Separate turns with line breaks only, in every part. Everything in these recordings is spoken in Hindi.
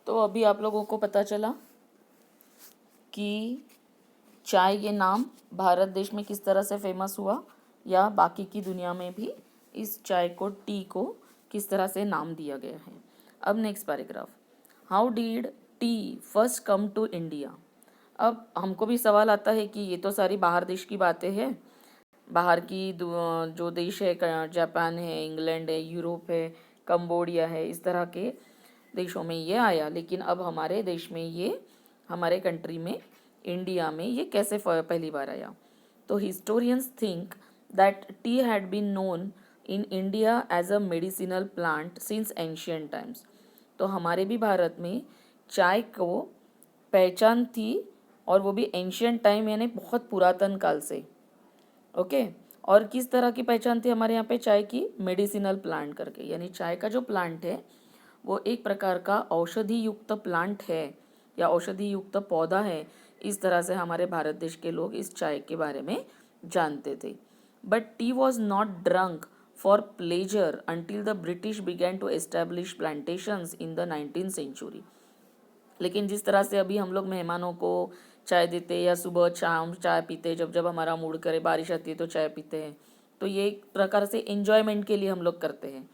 तो अभी आप लोगों को पता चला कि चाय ये नाम भारत देश में किस तरह से फेमस हुआ, या बाकी की दुनिया में भी इस चाय को, टी को किस तरह से नाम दिया गया है। अब next paragraph, how did tea first come to India. अब हमको भी सवाल आता है कि ये तो सारी बाहर देश की बातें हैं, बाहर की जो देश है, जापान है, इंग्लैंड है, यूरोप है, कंबोडिया है, इस तरह के देशों में ये आया, लेकिन अब हमारे देश में ये, हमारे कंट्री में, इंडिया में ये कैसे पहली बार आया। तो historians think that tea had been known in India as a medicinal plant since ancient times. तो हमारे भी भारत में चाय को पहचान थी, और वो भी एंशियंट टाइम यानी बहुत पुरातन काल से। ओके और किस तरह की पहचान थी हमारे यहाँ पे चाय की, मेडिसिनल प्लांट करके, यानी चाय का जो प्लांट है वो एक प्रकार का औषधि युक्त प्लांट है या औषधि युक्त पौधा है। इस तरह से हमारे भारत देश के लोग इस चाय के बारे में जानते थे। But tea was not drunk for pleasure until the British began to establish plantations in the 19th century. लेकिन जिस तरह से अभी हम लोग मेहमानों को चाय देते या सुबह शाम चाय पीते, जब जब हमारा मूड करे, बारिश आती है तो चाय पीते हैं, तो ये एक प्रकार से एन्जॉयमेंट के लिए हम लोग करते हैं,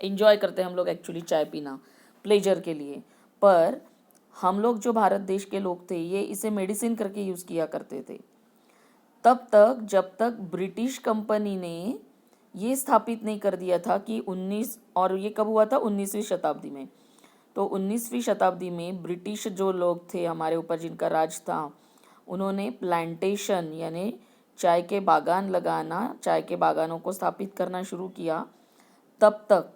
एन्जॉय करते हैं हम लोग एक्चुअली चाय पीना प्लेजर के लिए। पर हम लोग जो भारत देश के लोग थे ये इसे मेडिसिन करके यूज़ किया करते थे, तब तक जब तक ब्रिटिश कंपनी ने ये स्थापित नहीं कर दिया था कि 19, और ये कब हुआ था, 19वीं शताब्दी में। तो 19वीं शताब्दी में ब्रिटिश जो लोग थे हमारे ऊपर, जिनका राज था, उन्होंने प्लांटेशन यानी चाय के बागान लगाना, चाय के बागानों को स्थापित करना शुरू किया। तब तक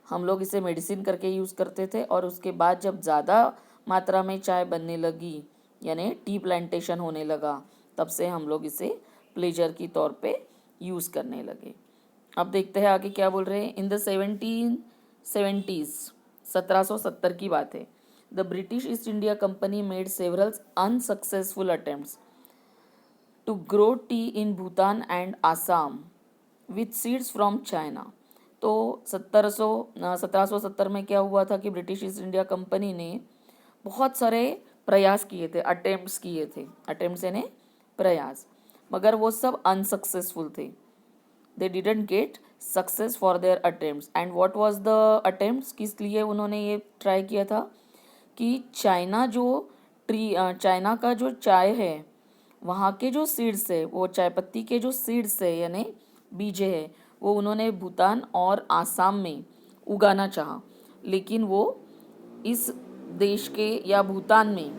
हम लोग इसे मेडिसिन करके यूज़ करते थे, और उसके बाद जब ज़्यादा मात्रा में चाय बनने लगी यानी टी प्लांटेशन होने लगा, तब से हम लोग इसे प्लेजर की तौर पे यूज़ करने लगे। अब देखते हैं आगे क्या बोल रहे हैं। इन द 1770s, 1770 की बात है, the British East India Company made several unsuccessful attempts to grow tea in Bhutan and Assam with seeds from China. तो 1770 में क्या हुआ था कि ब्रिटिश ईस्ट इंडिया कंपनी ने बहुत सारे प्रयास किए थे, अटेम्प्ट्स किए थे, अटेम्प्ट्स यानी प्रयास, मगर वो सब अनसक्सेसफुल थे। They didn't get success for their attempts. And what was the attempts, किस लिए उन्होंने ये ट्राई किया था कि चाइना का जो चाय है, वहाँ के जो सीड्स है, वो चाय पत्ती के जो सीड्स है यानी बीजे है, वो उन्होंने भूटान और आसाम में उगाना चाहा, लेकिन वो इस देश के या भूटान में,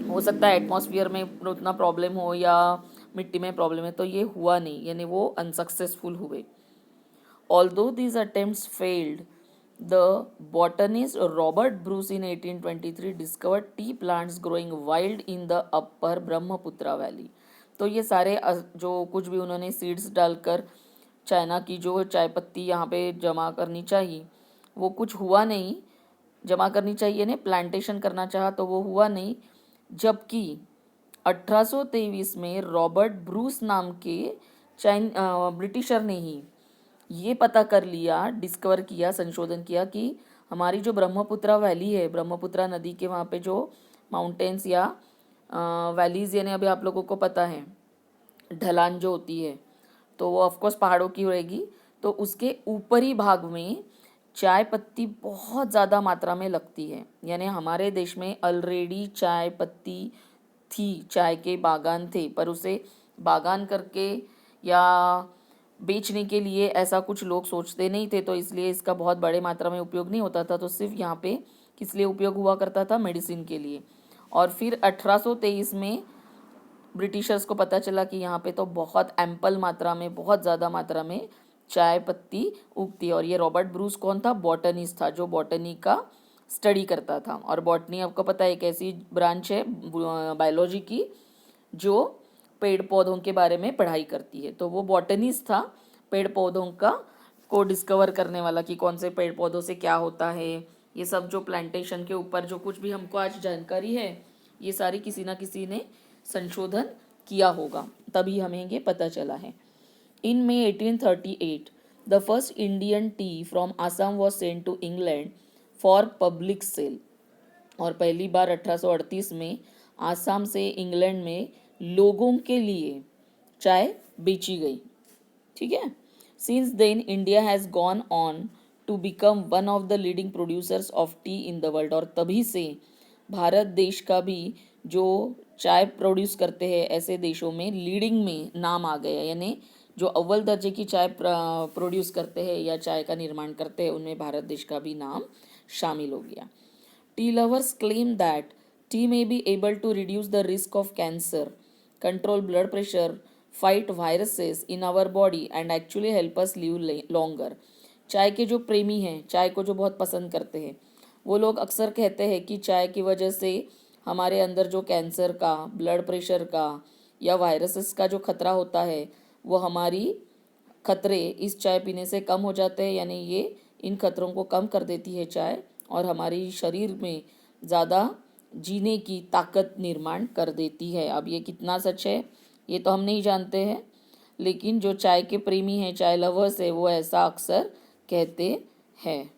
हो सकता है एटमॉस्फेयर में उतना प्रॉब्लम हो या मिट्टी में प्रॉब्लम है, तो ये हुआ नहीं, यानी वो अनसक्सेसफुल हुए। Although these attempts failed, the botanist Robert Bruce in 1823 discovered tea plants growing wild in the upper Brahmaputra valley। तो ये सारे जो कुछ भी उन्होंने सीड्स डालकर चाइना की जो चाय पत्ती यहाँ पे जमा करनी चाहिए, वो कुछ हुआ नहीं, जमा करनी चाहिए ने प्लांटेशन करना चाहा तो वो हुआ नहीं। जबकि 1823 में रॉबर्ट ब्रूस नाम के ब्रिटिशर ने ही ये पता कर लिया, डिस्कवर किया, संशोधन किया कि हमारी जो ब्रह्मपुत्रा वैली है, ब्रह्मपुत्रा नदी के वहाँ पे जो माउंटेन्स या वैलीज, यानी अभी आप लोगों को पता है ढलान जो होती है, तो वो ऑफकोर्स पहाड़ों की रहेगी, तो उसके ऊपरी भाग में चाय पत्ती बहुत ज़्यादा मात्रा में लगती है। यानी हमारे देश में ऑलरेडी चाय पत्ती थी, चाय के बागान थे, पर उसे बागान करके या बेचने के लिए ऐसा कुछ लोग सोचते नहीं थे, तो इसलिए इसका बहुत बड़े मात्रा में उपयोग नहीं होता था। तो सिर्फ यहाँ पे किस लिए उपयोग हुआ करता था, मेडिसिन के लिए। और फिर 1823 में ब्रिटिशर्स को पता चला कि यहाँ पे तो बहुत एम्पल मात्रा में, बहुत ज़्यादा मात्रा में चाय पत्ती उगती है। और ये रॉबर्ट ब्रूस कौन था, बॉटनिस्ट था, जो बॉटनी का स्टडी करता था। और बॉटनी आपको पता है एक ऐसी ब्रांच है बायोलॉजी की जो पेड़ पौधों के बारे में पढ़ाई करती है। तो वो बॉटनिस्ट था, पेड़ पौधों का को डिस्कवर करने वाला कि कौन से पेड़ पौधों से क्या होता है, ये सब जो प्लांटेशन के ऊपर जो कुछ भी हमको आज जानकारी है, ये सारी किसी ना किसी ने संशोधन किया होगा, तभी हमें ये पता चला है। इन May 1838, the first Indian tea from Assam was sent to England for public sale. और पहली बार 1838 में आसाम से इंग्लैंड में लोगों के लिए चाय बेची गई। ठीक है। Since then India has gone on to become one of the leading producers of tea in the world. और तभी से भारत देश का भी जो चाय प्रोड्यूस करते हैं ऐसे देशों में लीडिंग में नाम आ गया, यानी जो अव्वल दर्जे की चाय प्रोड्यूस करते हैं या चाय का निर्माण करते हैं उनमें भारत देश का भी नाम शामिल हो गया। T lovers claim that T may be able to reduce the risk of cancer, control blood pressure, fight viruses in our body and actually help us live longer। चाय के जो प्रेमी हैं, चाय को जो बहुत पसंद करते हैं, वो लोग अक्सर कहते हैं कि चाय की वजह से हमारे अंदर जो कैंसर का, ब्लड प्रेशर का या वायरसेस का जो खतरा होता है वो हमारी खतरे इस चाय पीने से कम हो जाते हैं, यानी ये इन खतरों को कम कर देती है चाय और हमारी शरीर में ज़्यादा जीने की ताकत निर्माण कर देती है। अब ये कितना सच है ये तो हम नहीं जानते हैं, लेकिन जो चाय के प्रेमी हैं, चाय लवर्स है, वो ऐसा अक्सर कहते हैं।